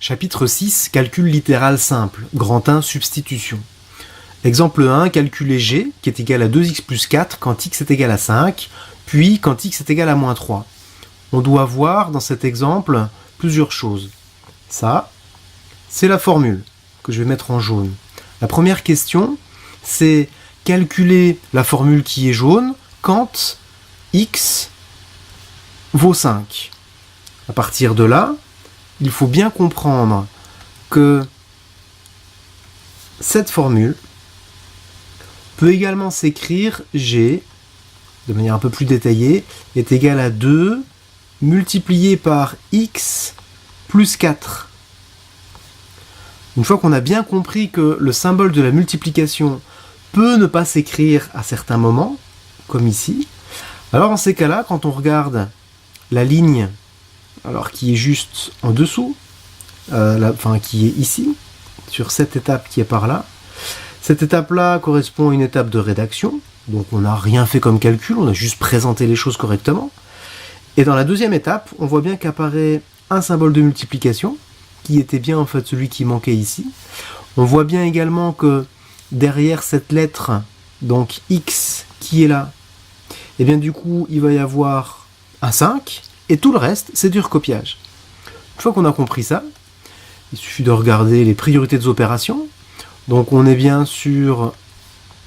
Chapitre 6, calcul littéral simple, grand 1, substitution. Exemple 1, calculer g, qui est égal à 2x plus 4 quand x est égal à 5, puis quand x est égal à moins 3. On doit voir dans cet exemple plusieurs choses. Ça, c'est la formule que je vais mettre en jaune. La première question, c'est calculer la formule qui est jaune quand x vaut 5. À partir de là, il faut bien comprendre que cette formule peut également s'écrire g, de manière un peu plus détaillée, est égal à 2 multiplié par x plus 4. Une fois qu'on a bien compris que le symbole de la multiplication peut ne pas s'écrire à certains moments, comme ici, alors en ces cas-là, quand on regarde la ligne alors qui est juste en dessous, qui est ici, sur cette étape qui est par là. Cette étape-là correspond à une étape de rédaction, donc on n'a rien fait comme calcul, on a juste présenté les choses correctement. Et dans la deuxième étape, on voit bien qu'apparaît un symbole de multiplication, qui était bien en fait celui qui manquait ici. On voit bien également que derrière cette lettre, donc x qui est là, et bien du coup il va y avoir un 5, et tout le reste, c'est du recopiage. Une fois qu'on a compris ça, il suffit de regarder les priorités des opérations. Donc on est bien sur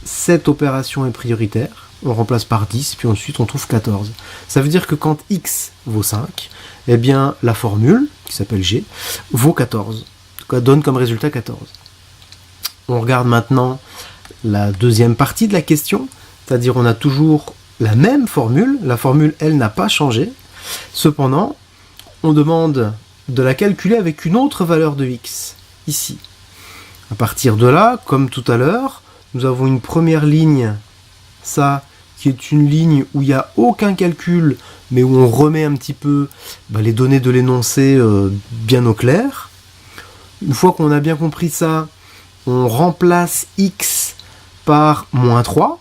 cette opération est prioritaire, on remplace par 10, puis ensuite on trouve 14. Ça veut dire que quand x vaut 5, eh bien la formule, qui s'appelle g, vaut 14. En tout cas, donne comme résultat 14. On regarde maintenant la deuxième partie de la question, c'est-à-dire on a toujours la même formule, la formule elle n'a pas changé. Cependant, on demande de la calculer avec une autre valeur de x, ici. À partir de là, comme tout à l'heure, nous avons une première ligne, ça, qui est une ligne où il n'y a aucun calcul, mais où on remet un petit peu les données de l'énoncé bien au clair. Une fois qu'on a bien compris ça, on remplace x par moins 3.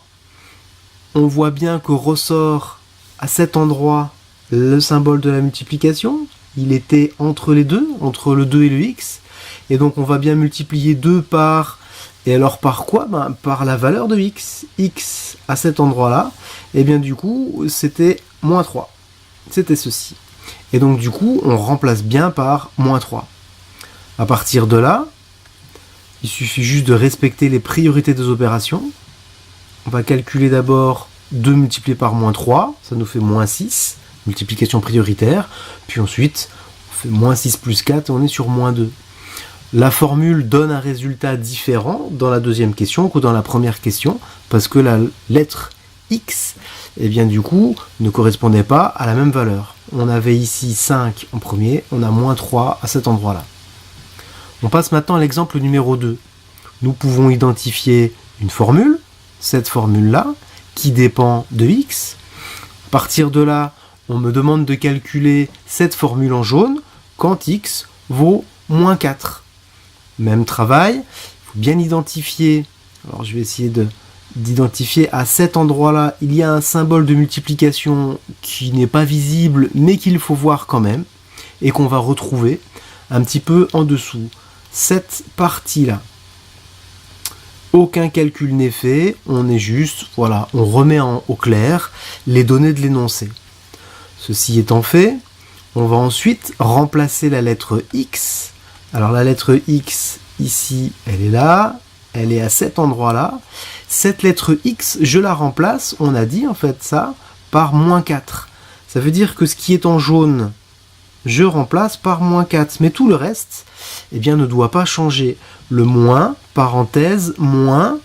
On voit bien que ressort à cet endroit le symbole de la multiplication, il était entre les deux, entre le 2 et le x, et donc on va bien multiplier 2 par, et alors par quoi ? Par la valeur de x. X à cet endroit-là, et bien du coup c'était moins 3, c'était ceci. Et donc du coup on remplace bien par moins 3. À partir de là, il suffit juste de respecter les priorités des opérations. On va calculer d'abord 2 multiplié par moins 3, ça nous fait moins 6. Multiplication prioritaire, puis ensuite on fait moins 6 plus 4 et on est sur moins 2. La formule donne un résultat différent dans la deuxième question que dans la première question, parce que la lettre x, eh bien du coup, ne correspondait pas à la même valeur. On avait ici 5 en premier, on a moins 3 à cet endroit-là. On passe maintenant à l'exemple numéro 2. Nous pouvons identifier une formule, cette formule-là, qui dépend de x. À partir de là, on me demande de calculer cette formule en jaune quand x vaut moins 4. Même travail, il faut bien identifier. Alors je vais essayer d'identifier à cet endroit-là, il y a un symbole de multiplication qui n'est pas visible, mais qu'il faut voir quand même, et qu'on va retrouver un petit peu en dessous. Cette partie-là. Aucun calcul n'est fait, on est juste, voilà, on remet au clair les données de l'énoncé. Ceci étant fait, on va ensuite remplacer la lettre x. Alors la lettre x, ici, elle est là, elle est à cet endroit-là. Cette lettre x, je la remplace, on a dit en fait ça, par moins 4. Ça veut dire que ce qui est en jaune, je remplace par moins 4. Mais tout le reste, eh bien, ne doit pas changer. Le moins, parenthèse, moins,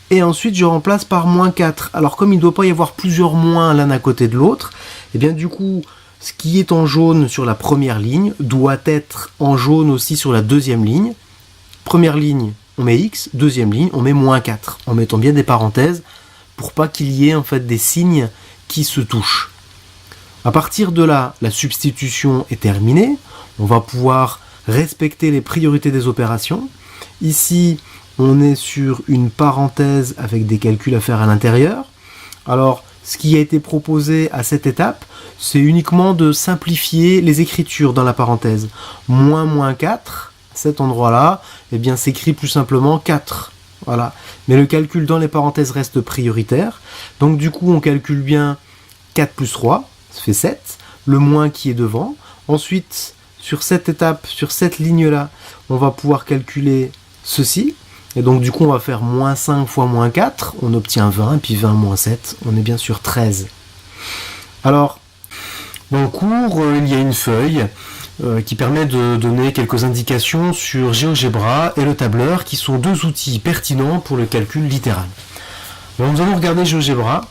et ensuite je remplace par moins 4. Alors comme il ne doit pas y avoir plusieurs moins l'un à côté de l'autre, et bien du coup, ce qui est en jaune sur la première ligne doit être en jaune aussi sur la deuxième ligne. Première ligne, on met x, deuxième ligne, on met moins 4, en mettant bien des parenthèses pour pas qu'il y ait en fait des signes qui se touchent. À partir de là, la substitution est terminée, on va pouvoir respecter les priorités des opérations. Ici, on est sur une parenthèse avec des calculs à faire à l'intérieur. Alors, ce qui a été proposé à cette étape, c'est uniquement de simplifier les écritures dans la parenthèse. Moins 4, à cet endroit-là, eh bien s'écrit plus simplement 4. Voilà. Mais le calcul dans les parenthèses reste prioritaire. Donc du coup, on calcule bien 4 plus 3, ça fait 7. Le moins qui est devant. Ensuite, sur cette étape, sur cette ligne-là, on va pouvoir calculer ceci. Et donc du coup, on va faire moins 5 fois moins 4. On obtient 20, puis 20 moins 7. On est bien sur 13. Alors, dans le cours, il y a une feuille qui permet de donner quelques indications sur GeoGebra et le tableur, qui sont deux outils pertinents pour le calcul littéral. Alors, nous allons regarder GeoGebra.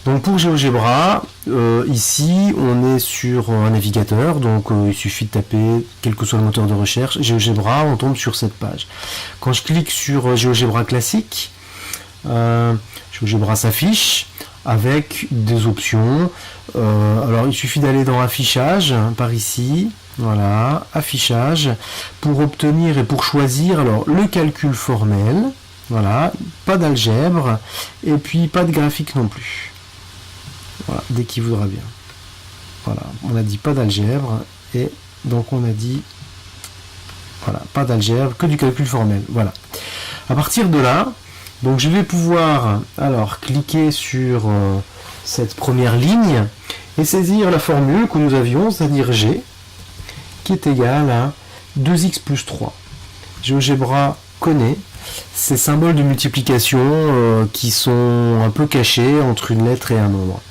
Donc pour GeoGebra, ici on est sur un navigateur, donc il suffit de taper quel que soit le moteur de recherche, GeoGebra, on tombe sur cette page. Quand je clique sur GeoGebra classique, GeoGebra s'affiche avec des options. Alors il suffit d'aller dans affichage, par ici, voilà, affichage, pour obtenir et pour choisir alors le calcul formel, voilà, pas d'algèbre, et puis pas de graphique non plus. Voilà, dès qu'il voudra bien. Voilà, on a dit pas d'algèbre, et donc on a dit, voilà, pas d'algèbre, que du calcul formel. Voilà. À partir de là, donc je vais pouvoir alors cliquer sur cette première ligne et saisir la formule que nous avions, c'est-à-dire G, qui est égale à 2x plus 3. GeoGebra connaît ces symboles de multiplication qui sont un peu cachés entre une lettre et un nombre.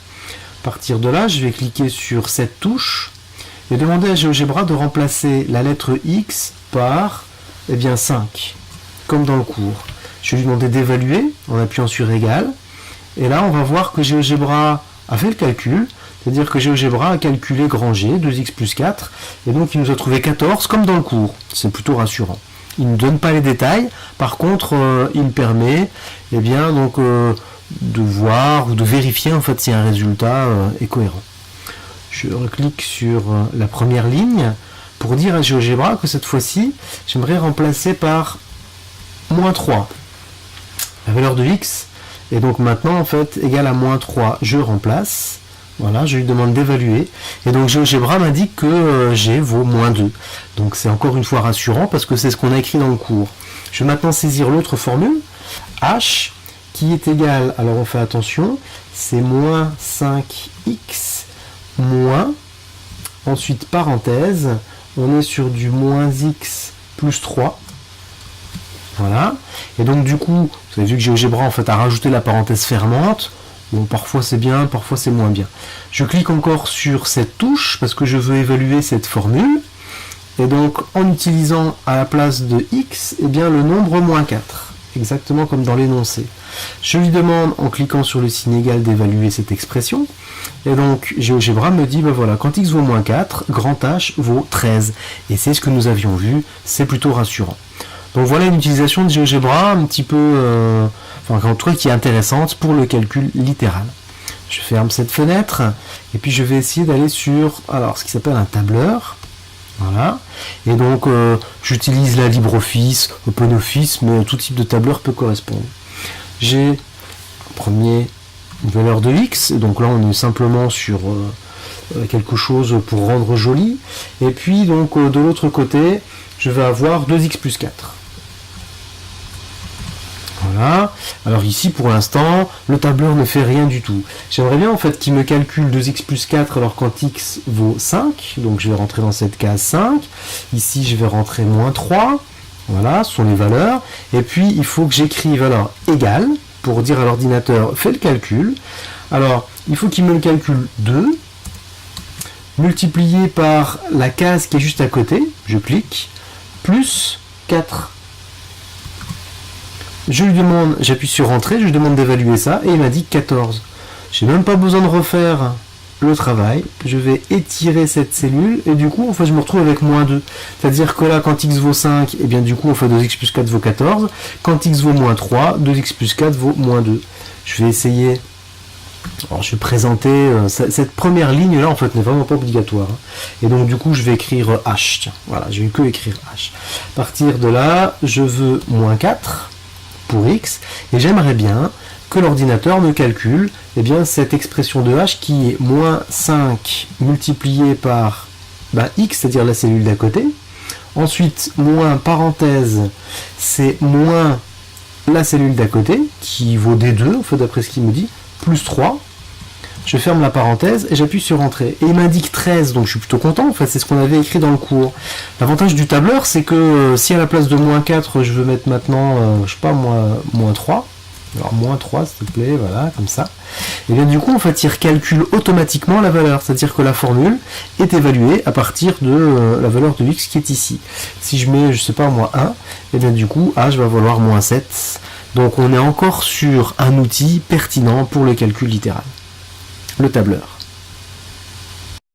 À partir de là, je vais cliquer sur cette touche et demander à GeoGebra de remplacer la lettre X par 5, comme dans le cours. Je vais lui demander d'évaluer en appuyant sur égal. Et là, on va voir que GeoGebra a fait le calcul, c'est-à-dire que GeoGebra a calculé grand G, 2x plus 4, et donc il nous a trouvé 14, comme dans le cours. C'est plutôt rassurant. Il ne donne pas les détails, par contre, il permet de voir ou de vérifier en fait si un résultat est cohérent. Je reclique sur la première ligne pour dire à GeoGebra que cette fois-ci, j'aimerais remplacer par moins 3 la valeur de x, et donc maintenant en fait égale à moins 3, je remplace, voilà, je lui demande d'évaluer, et donc GeoGebra m'indique que G vaut moins 2, donc c'est encore une fois rassurant parce que c'est ce qu'on a écrit dans le cours. Je vais maintenant saisir l'autre formule, H, qui est égal, alors on fait attention, c'est moins 5x moins, ensuite parenthèse, on est sur du moins x plus 3, voilà, et donc du coup, vous avez vu que GeoGebra en fait a rajouté la parenthèse fermante, bon parfois c'est bien, parfois c'est moins bien. Je clique encore sur cette touche parce que je veux évaluer cette formule, et donc en utilisant à la place de x, le nombre moins 4. Exactement comme dans l'énoncé. Je lui demande, en cliquant sur le signe égal, d'évaluer cette expression. Et donc, GeoGebra me dit, voilà, quand x vaut moins 4, grand H vaut 13. Et c'est ce que nous avions vu, c'est plutôt rassurant. Donc voilà une utilisation de GeoGebra un petit peu, en tout cas qui est intéressante pour le calcul littéral. Je ferme cette fenêtre, et puis je vais essayer d'aller sur, ce qui s'appelle un tableur. Voilà, et donc j'utilise la LibreOffice, OpenOffice, mais tout type de tableur peut correspondre. J'ai premier une valeur de x, et donc là on est simplement sur quelque chose pour rendre joli, et puis donc de l'autre côté, je vais avoir 2x plus 4. Voilà, alors ici pour l'instant, le tableur ne fait rien du tout. J'aimerais bien en fait qu'il me calcule 2x plus 4 alors quand x vaut 5, donc je vais rentrer dans cette case 5, ici je vais rentrer moins 3, voilà, ce sont les valeurs, et puis il faut que j'écrive alors égal, pour dire à l'ordinateur fais le calcul, alors il faut qu'il me le calcule 2, multiplié par la case qui est juste à côté, je clique, plus 4. Je lui demande, j'appuie sur entrée, je lui demande d'évaluer ça, et il m'a dit 14. J'ai même pas besoin de refaire le travail, je vais étirer cette cellule, et du coup, en fait, je me retrouve avec moins 2. C'est-à-dire que là, quand x vaut 5, et bien du coup, on fait 2x plus 4 vaut 14. Quand x vaut moins 3, 2x plus 4 vaut moins 2. Je vais essayer. Alors, je vais présenter, cette première ligne-là, en fait, n'est vraiment pas obligatoire. Et donc, du coup, je vais écrire h. Tiens, voilà, je vais que écrire h. À partir de là, je veux moins 4. Pour x, et j'aimerais bien que l'ordinateur me calcule eh bien, cette expression de h qui est moins 5 multiplié par x, c'est-à-dire la cellule d'à côté. Ensuite, moins parenthèse, c'est moins la cellule d'à côté, qui vaut D2, en fait, d'après ce qu'il me dit, plus 3. Je ferme la parenthèse et j'appuie sur Entrée. Et il m'indique 13, donc je suis plutôt content, en fait, c'est ce qu'on avait écrit dans le cours. L'avantage du tableur, c'est que si à la place de moins 4, je veux mettre maintenant, je sais pas, moins 3, alors moins 3 s'il te plaît, voilà, comme ça, et bien du coup, en fait, il recalcule automatiquement la valeur, c'est-à-dire que la formule est évaluée à partir de la valeur de x qui est ici. Si je mets, je sais pas, moins 1, et bien du coup, h va valoir moins 7, donc on est encore sur un outil pertinent pour le calcul littéral. Le tableur.